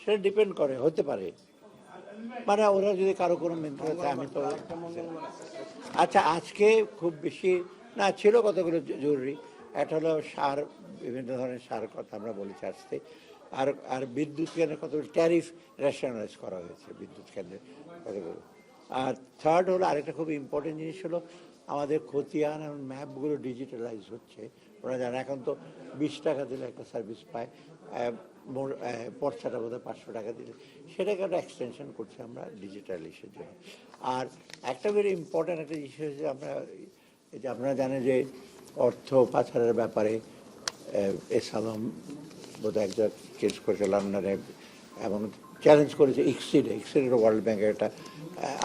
সেটা ডিপেন্ড করে, হতে পারে, মানে ওরা যদি কারো কোনো মেন্টর আছে, আমি তো আচ্ছা আজকে খুব বেশি না ছিল, কতগুলো জরুরি। একটা হলো সার, বিভিন্ন ধরনের সার কথা আমরা বলেছি আসতে, আর আর বিদ্যুৎ কেন্দ্রের কতগুলো ট্যারিফ রেশনালাইজ করা হয়েছে বিদ্যুৎ কেন্দ্রের কতগুলো। আর থার্ড হলো আরেকটা খুব ইম্পর্টেন্ট জিনিস হলো আমাদের খতিয়ান এবং ম্যাপগুলো ডিজিটালাইজ হচ্ছে। ওরা জানে এখন তো 20 টাকা দিলে একটা সার্ভিস পায়, পর্চাটা বোধহয় 500 টাকা দিলে, সেটাকে একটা এক্সটেনশন করছি আমরা ডিজিটালাইজের জন্য। আর একটা ভেরি ইম্পর্ট্যান্ট একটা জিনিস হচ্ছে আমরা, এই যে আপনারা জানেন যে অর্থ পাচারের ব্যাপারে এস আলম বোধহয় একজন কেস করেছে লন্ডনে এবং চ্যালেঞ্জ করেছে ইক্সিডের ওয়ার্ল্ড ব্যাংকের একটা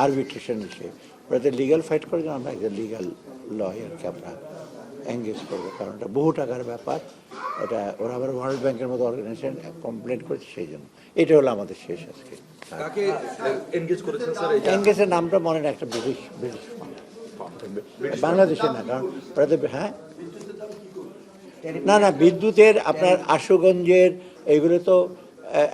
আরবিট্রেশন হিসেবে। ওটাতে লিগাল ফাইট করে জন্য আমরা একজন লিগাল লয়ারকে আমরা এঙ্গেজ করবো, কারণ এটা বহু টাকার ব্যাপার। এটা ওরা আবার ওয়ার্ল্ড ব্যাংকের মতো অর্গানাইজেশন কমপ্লেন করেছে, সেই জন্য এটা হলো আমাদের শেষ আজকে। এঙ্গেজের নামটা মনে না, একটা ব্রিটিশ বাংলাদেশের না, কারণ ওরা তো হ্যাঁ না বিদ্যুতের আপনার আশুগঞ্জের এইগুলো তো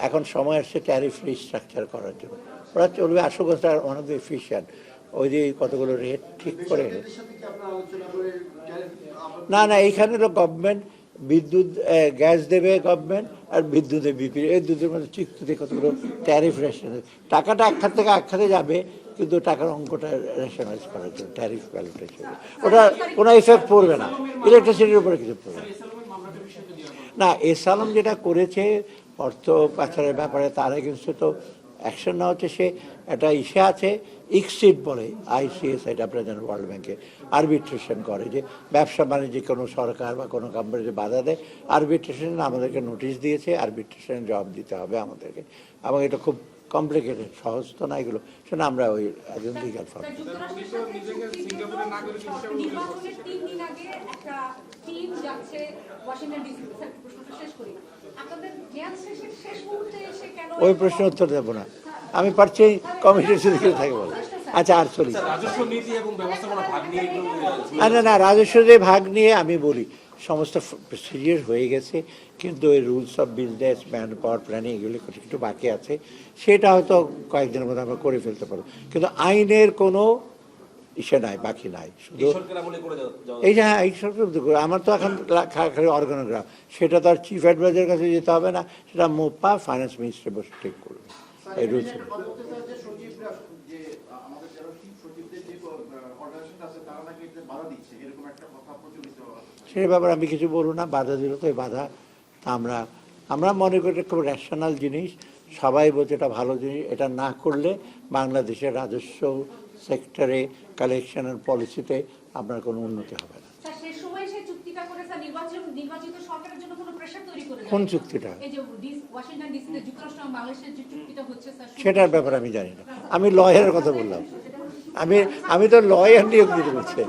এখন সময় আসছে ট্যারিফ রিস্ট্রাকচার করার জন্য। ওরা চলবে আশুগঞ্জটা ওয়ান অফ দ্য এফিশিয়েন্ট, ওই যে কতগুলো রেট ঠিক করে। না এইখানে তো গভর্নমেন্ট বিদ্যুৎ গ্যাস দেবে গভর্নমেন্ট, আর বিদ্যুতের বিপি, এই দুধের মধ্যে চুক্তিতে কতগুলো ট্যারিফ রেশনালাইজ, টাকাটা এক খাত থেকে এক খাতে যাবে, কিন্তু টাকার অঙ্কটা রেশনালাইজ করার জন্য ট্যারিফ ভ্যালুটা চলবে, ওটা কোনো ইফেক্ট পড়বে না, ইলেকট্রিসিটির উপরে কিছু পড়বে না। এস আলম যেটা করেছে অর্থ পাচারের ব্যাপারে, তার এগেনস্টে তো অ্যাকশন নেওয়া হচ্ছে। সে একটা ইসে আছে ইক্সিড বলে, ICS, এটা আপনারা জানেন ওয়ার্ল্ড ব্যাংকে আরবিট্রেশন করে, যে ব্যবসা বাণিজ্যে কোনো সরকার বা কোনো কোম্পানি যে বাধা দেয়, আরবিট্রেশন আমাদেরকে নোটিশ দিয়েছে, আরবিট্রেশন জবাব দিতে হবে আমাদেরকে। এবং এটা খুব কমপ্লিকেটেড, সহজ তো না এগুলো, সেটা আমরা ওই একজন লিগাল ফার্ম। ওই প্রশ্ন উত্তর দেবো না, আমি পারছি কমিটির সুযোগ থাকে বলে। আচ্ছা আর চলি না রাজস্ব দিয়ে ভাগ নিয়ে আমি বলি সমস্ত প্রসিডিওর হয়ে গেছে, কিন্তু ওই rules of business, man power planning এগুলো একটু বাকি আছে, সেটা হয়তো কয়েকদিনের মধ্যে আমরা করে ফেলতে পারবো, কিন্তু আইনের কোনো ইসে নাই, বাকি নাই। শুধু এই যে হ্যাঁ এই সরকার আমার তো এখন খালি অর্গানোগ্রাম, সেটা তো আর চিফ অ্যাডভাইজারের কাছে যেতে হবে না, সেটা মোপা ফাইন্যান্স মিনিস্টার বসে ঠিক করবে এই রুলস। সেই ব্যাপারে আমি কিছু বলবো না, বাধা দিল তো এই বাধা আমরা মনে করি খুব রেশনাল জিনিস, সবাই বলছে এটা ভালো জিনিস, এটা না করলে বাংলাদেশের রাজস্ব সেক্টরে কালেকশনের পলিসিতে আপনার কোনো উন্নতি হবে না। কোন চুক্তিটা? সেটার ব্যাপারে আমি জানি না, আমি লয়ারের কথা বললাম, আমি তো লয়ার নিয়োগ দিতে বলছি,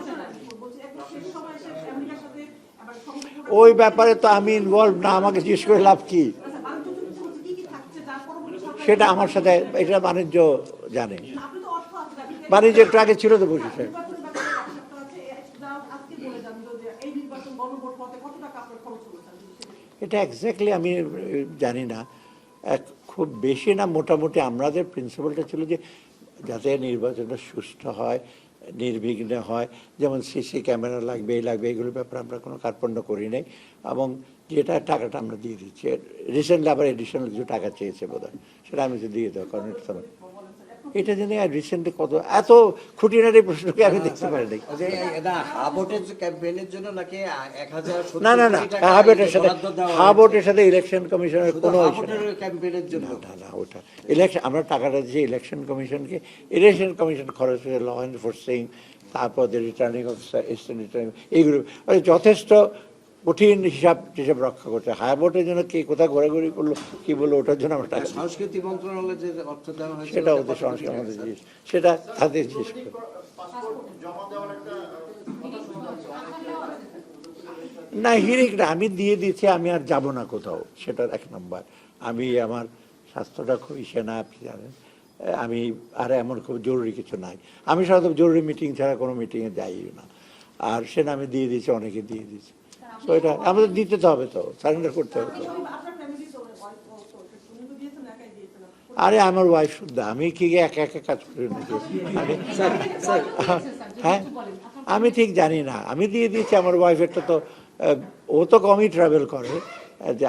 ওই ব্যাপারে তো আমি ইনভলভ না, আমাকে জিজ্ঞেস করে লাভ কি? সেটা আমার সাথে, এটা বাণিজ্য জানে, বাণিজ্য একটু আগে ছিল তো বসেছে। এটা এক্স্যাক্টলি আমি জানি না, খুব বেশি না, মোটামুটি আমাদের প্রিন্সিপালটা ছিল যে যাতে নির্বাচনটা সুষ্ঠু হয়, নির্বিঘ্নে হয়, যেমন সিসি ক্যামেরা লাগবে, এই লাগবে, এগুলোর ব্যাপারে আমরা কোনো কার্পণ্য করি নাই, এবং যেটা টাকাটা আমরা দিয়ে দিচ্ছি। রিসেন্টলি আবার এডিশনাল কিছু টাকা চেয়েছে বোধহয়, সেটা আমি তো দিয়ে দেবো, কারণ এটা জেনে রিসেন্টলি কত এত খুঁটিনাটি প্রশ্নকে আমি দেখতে পারি নাই। না হাবটের সাথে ইলেকশন কমিশনের কোনো না ওটা ইলেকশন, আমরা টাকাটা দিচ্ছি ইলেকশন কমিশনকে, ইলেকশন কমিশন খরচ হয়েছে ল এনফোর্সিং, তারপর রিটার্নিং অফিসার, এসিস্ট্যান্ট রিটার্নিং, এইগুলো যথেষ্ট কঠিন হিসাব টিসাব রক্ষা করতে। হাইবোর্ডের জন্য কে কোথায় ঘোরাঘুরি করলো কি বললো, ওটার জন্য আমরা টাকা, সংস্কৃতি মন্ত্রণালয়ে যে অর্থ দেওয়া হয়েছে সেটা ওদের সংস্কার আমাদের জিনিস, সেটা তাদের জিনিস। না হিরিক না, আমি দিয়ে দিচ্ছি, আমি আর যাব না কোথাও, সেটা এক নম্বর। আমি আমার স্বাস্থ্যটা খুব ইসে না, আপনি জানেন, আমি আর এমন খুব জরুরি কিছু নাই, আমি সাধারণত জরুরি মিটিং ছাড়া কোনো মিটিংয়ে যাই না, আর সেটা আমি দিয়ে দিচ্ছি, অনেকে দিয়ে দিচ্ছি, তো এটা আমাদের দিতে তো হবে, তো সারেন্ডার করতে হবে তো। আরে আমার ওয়াইফ শুদ্ধ, আমি কি একা একা কাজ করি নাকি? হ্যাঁ, আমি ঠিক জানি না, আমি দিয়ে দিয়েছি আমার ওয়াইফেরটা তো ও তো কমই ট্রাভেল করে, যে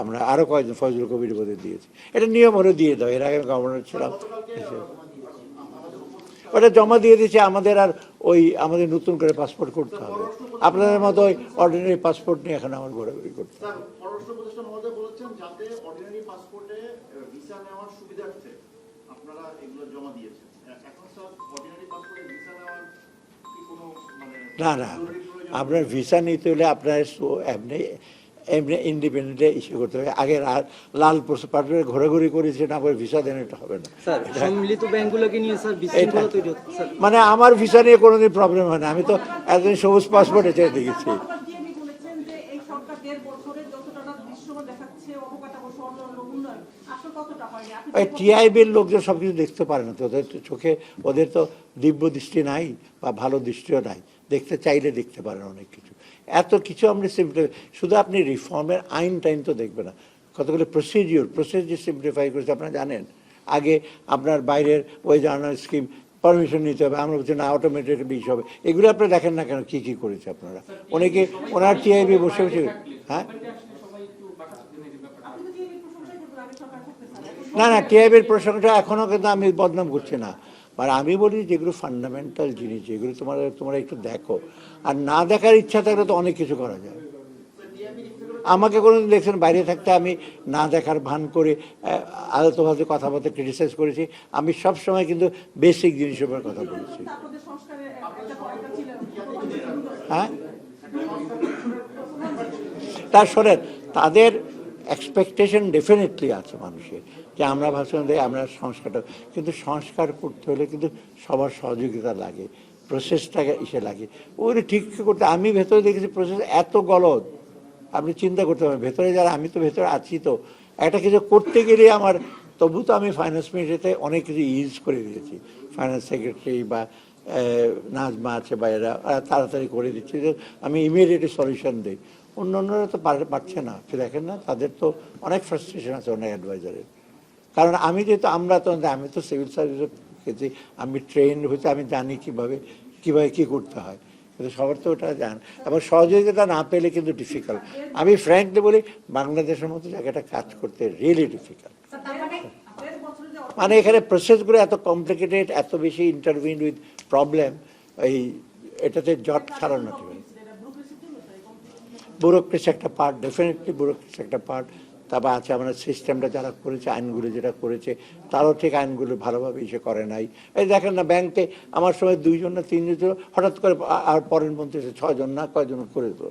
আমরা আরও কয়েকজন ফজল কবির বোধে দিয়েছি, এটা নিয়ম হলে দিয়ে দাও। এর আগে গভর্নর ছিলাম, ওটা জমা দিয়ে দিয়েছে। আমাদের আর আমাদের নতুন করে পাসপোর্ট করতে হবে, আপনাদের মতো ওই অর্ডিনারি পাসপোর্ট নিয়ে এখন আমার ঘোরাঘুরি করতে হবে। পররাষ্ট্র উপদেষ্টা মহোদয় বলেছেন যাতে অর্ডিনারি পাসপোর্টে ভিসা নেওয়ার সুবিধার্থে আপনারা এগুলো জমা দিয়েছেন। এখন স্যার অর্ডিনারি পাসপোর্টে ভিসা নেওয়ার কি কোনো না না, আপনার ভিসা নিতে হলে আপনার এমনি এমনি ইন্ডিপেন্ডেন্টে ইস্যু করতে হবে। আগে লাল পাসপোর্টে ঘোরাঘুরি করেছে না, আবার ভিসা দেন, এটা হবে না। স্যার সম্মিলিত ব্যাংকগুলোকে নিয়ে স্যার বিশৃঙ্খলা তৈরি হচ্ছে স্যার। মানে আমার ভিসা নিয়ে কোনোদিন প্রবলেম হয় না, আমি তো একদিন সবুজ পাসপোর্টে চেয়ে দেখেছি। ওই টিআইবির লোকজন সব কিছু দেখতে পারে না তো, ওদের তো চোখে, ওদের তো দিব্য দৃষ্টি নাই বা ভালো দৃষ্টিও নাই, দেখতে চাইলে দেখতে পারে না অনেক কিছু। এত কিছু আমরা সিম্পলিফাই, শুধু আপনি রিফর্মের আইন টাইন তো দেখবে না, কতগুলো প্রসিডিওর সিম্পলিফাই করেছে আপনারা জানেন। আগে আপনার বাইরের ওই জার্নাল স্কিম পারমিশন নিতে হবে, আমরা বলছি না অটোমেটিক্যালি ইস্যু হবে, এগুলো আপনারা দেখেন না কেন কী কী করেছে আপনারা? অনেকে ওনার টিআইবি বসে বসে, হ্যাঁ না না, টিআইবির প্রসঙ্গটা এখনও কিন্তু আমি বদনাম করছি না, মানে আমি বলি যেগুলো ফান্ডামেন্টাল জিনিস, যেগুলো তোমরা একটু দেখো, আর না দেখার ইচ্ছা থাকলে তো অনেক কিছু করা যায়। আমাকে কোনো দিন দেখছেন বাইরে থাকতে আমি না দেখার ভান করে আলতোভাবে কথাবার্তা ক্রিটিসাইজ করেছি? আমি সব সময় কিন্তু বেসিক জিনিসের উপর কথা বলেছি। হ্যাঁ, তার শোনেন, তাদের এক্সপেকটেশন ডেফিনেটলি আছে মানুষের, যে আমরা ভাষণ দিই, আমরা সংস্কারটা, কিন্তু সংস্কার করতে হলে কিন্তু সবার সহযোগিতা লাগে, প্রসেসটাকে লাগে, ওগুলো ঠিক করতে। আমি ভেতরে দেখেছি প্রসেস এত গলদ, আপনি চিন্তা করতে পারেন ভেতরে যারা, আমি তো ভেতরে আছি, তো একটা কিছু করতে গেলে আমার, তবু তো আমি ফাইন্যান্স মিনিস্ট্রিতে অনেক কিছু ইউজ করে দিয়েছি, ফাইন্যান্স সেক্রেটারি বা নাজমা আছে বা এরা তাড়াতাড়ি করে দিচ্ছে, যে আমি ইমিডিয়েটলি সলিউশন দিই। অন্যরা তো পারছে না, দেখেন না, তাদের তো অনেক ফ্রাস্ট্রেশন আছে অনেক অ্যাডভাইজারের। কারণ আমি যেহেতু আমি তো সিভিল সার্ভিসে গেছি, আমি ট্রেন হয়েছে, আমি জানি কীভাবে কী করতে হয়, কিন্তু সবার তো ওটা জান, এবং সহযোগিতা না পেলে কিন্তু ডিফিকাল্ট। আমি ফ্র্যাঙ্কলি বলি, বাংলাদেশের মতো জায়গাটা কাজ করতে রিয়েলি ডিফিকাল্ট। মানে এখানে প্রসেসগুলো এত কমপ্লিকেটেড, এত বেশি ইন্টারভিন উইথ প্রবলেম, এটাতে জট ছাড়ানো ঠিক আছে। ব্যুরোক্রেসি একটা পার্ট, ডেফিনেটলি ব্যুরোক্রেসি একটা পার্ট। তারপর আছে আমাদের সিস্টেমটা যারা করেছে, আইনগুলো যেটা করেছে, তারাও ঠিক আইনগুলো ভালোভাবে ইসে করে নাই। এই দেখেন না, ব্যাংকে আমার সময় 2জন না 3জন ছিল, হঠাৎ করে আর পরের মন্ত্রী 6জন না কয়জন করে দিল,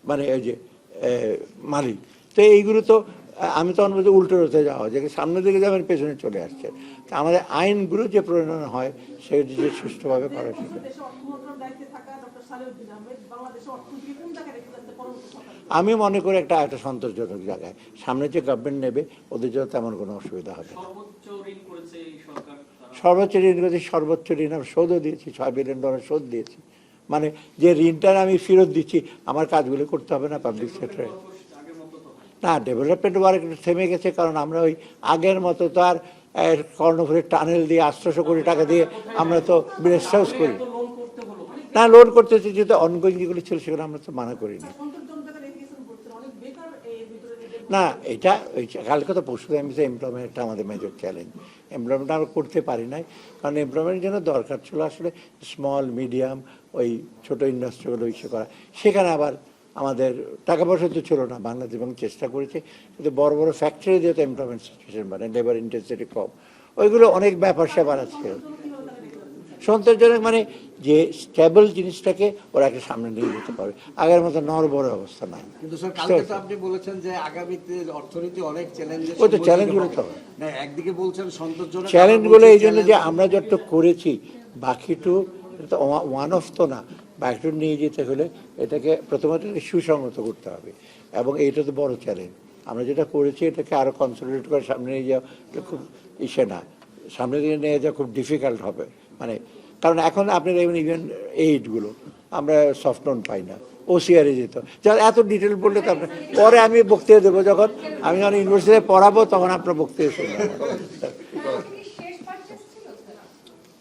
মানে ওই যে মালিক। তো এইগুলো তো আমি তখন বলছি উল্টো হতে যাওয়া, যে সামনের দিকে যাবেন পেছনে চলে আসছে। তা আমাদের আইনগুলো যে প্রণয়ন হয় সেগুলো যে সুষ্ঠুভাবে করা সেটা। আমি মনে করি একটা সন্তোষজনক জায়গায়, সামনে যে গভর্নমেন্ট নেবে ওদের জন্য তেমন কোনো অসুবিধা হবে না। সর্বোচ্চ ঋণ করেছি, সর্বোচ্চ ঋণ আমি শোধও দিয়েছি, $6 বিলিয়ন শোধ দিয়েছি। মানে যে ঋণটা আমি ফেরত দিচ্ছি, আমার কাজগুলো করতে হবে না পাবলিক সেক্টরে। না, ডেভেলপমেন্ট ওয়ার্ক থেমে গেছে, কারণ আমরা ওই আগের মতো তো আর কর্ণফুলের টানেল দিয়ে 800 কোটি টাকা দিয়ে আমরা তো রেস্ট হাউস করি না, লোন করতে হচ্ছে, যেহেতু অনগোয়িং যেগুলো ছিল সেগুলো আমরা তো মানা করিনি। না, এটা ওই কালকে তো পরশু আমি এমপ্লয়মেন্টটা আমাদের মেজর চ্যালেঞ্জ, এমপ্লয়মেন্ট আমরা করতে পারি নাই, কারণ এমপ্লয়মেন্টের জন্য দরকার ছিল আসলে স্মল মিডিয়াম ওই ছোটো ইন্ডাস্ট্রিগুলো ইস্যু করা। সেখানে আবার আমাদের টাকা পয়সা তো ছিল না, বাংলাদেশ এবং চেষ্টা করেছে, কিন্তু বড় বড় ফ্যাক্টরি যেহেতু এমপ্লয়মেন্ট সিচুয়েশন মানে লেবার ইন্টেন্সিটি কম, ওইগুলো অনেক ব্যাপার স্যাপার আছে। সন্তোষজনক মানে যে স্টেবল জিনিসটাকে ওরা একটা সামনে নিয়ে যেতে পারবে, আগের মতো নড়বড় অবস্থা নাই। কিন্তু স্যার কালকে তো আপনি বলেছেন যে আগামীতে অর্থনীতি অনেক চ্যালেঞ্জের, ওই তো চ্যালেঞ্জগুলো তো না, একদিকে বলছেন সন্তোষজনক, চ্যালেঞ্জগুলো এই জন্য যে আমরা যতটুকু করেছি, বাকিটু তো ওয়ান অফ তো না, বাকিটু নিয়ে যেতে হলে এটাকে প্রথমত সুসংগত করতে হবে, এবং এইটা তো বড় চ্যালেঞ্জ। আমরা যেটা করেছি এটাকে আরও কনসলিডেট করে সামনে নিয়ে যাওয়া খুব না, সামনে দিকে নিয়ে যাওয়া খুব ডিফিকাল্ট হবে। মানে কারণ এখন আপনি দেখবেন ইভেন এইডগুলো আমরা সফট লোন পাই না, ওসিআরে যেত। যার এত ডিটেল বললে তো আপনার পরে আমি বক্তৃতা দেবো, যখন আমি যখন ইউনিভার্সিটিতে পড়াবো তখন আপনার বক্তৃতা শুনবো।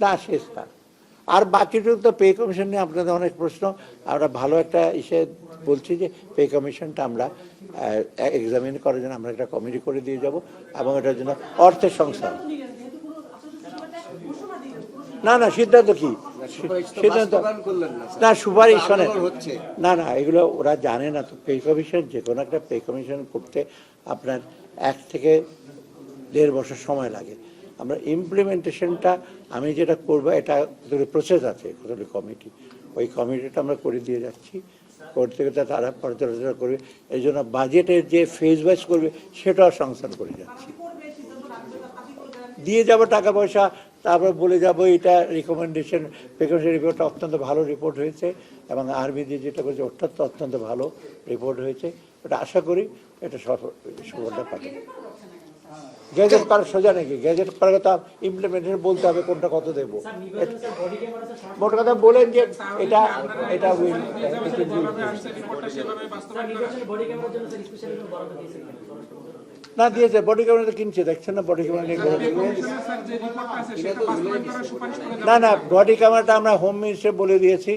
না, শেষ না। আর বাকিটুকু তো পে কমিশন নিয়ে আপনাদের অনেক প্রশ্ন, আমরা ভালো একটা ইসে বলছি যে পে কমিশনটা আমরা এক্সামিন করার জন্য আমরা একটা কমিটি করে দিয়ে যাব, এবং এটার জন্য অর্থের সংস্থান। না না, সিদ্ধান্ত কি সিদ্ধান্ত না, সুপারিশ শোনেন, না না, এগুলো ওরা জানে না তো। পে কমিশন, যে কোনো একটা পে কমিশন করতে আপনার 1 থেকে 1.5 বছর সময় লাগে। আমরা ইমপ্লিমেন্টেশনটা আমি যেটা করবো, এটা প্রসেস আছে, কতগুলি কমিটি, ওই কমিটিটা আমরা করে দিয়ে যাচ্ছি। করতে করতে তারা পর্যালোচনা করবে, এই জন্য বাজেটের যে ফেজ ওয়াইজ করবে সেটাও সংস্থান করে যাচ্ছি। দিয়ে যাব টাকা পয়সা, তারপর বলে যাব এটা রিকমেন্ডেশন, প্রিকশন রিপোর্টটা অত্যন্ত ভালো রিপোর্ট হয়েছে, এবং আরবি দিয়ে যেটা করেছে ওটা অত্যন্ত ভালো রিপোর্ট হয়েছে। এটা আশা করি এটা সফলতা পাবে। গ্যাজেট করা সোজা নাকি? গ্যাজেট করার কথা ইমপ্লিমেন্টেশন বলতে হবে কোনটা কত দেবো। মোট কথা বলেন যে এটা এটা না দিয়েছে, বডি ক্যামেরা তো কিনছে, দেখছেন না বডি ক্যামেরা নিয়ে। না না, বডি ক্যামেরাটা আমরা হোম মিনিস্টার বলে দিয়েছি,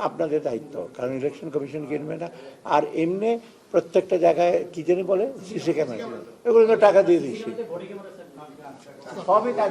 আপনাদের দায়িত্ব, কারণ ইলেকশন কমিশন কিনবে না। আর এমনি প্রত্যেকটা জায়গায় কি জানি বলে সিসি ক্যামেরা, এগুলো তো টাকা দিয়ে দিচ্ছি সবই কাজ।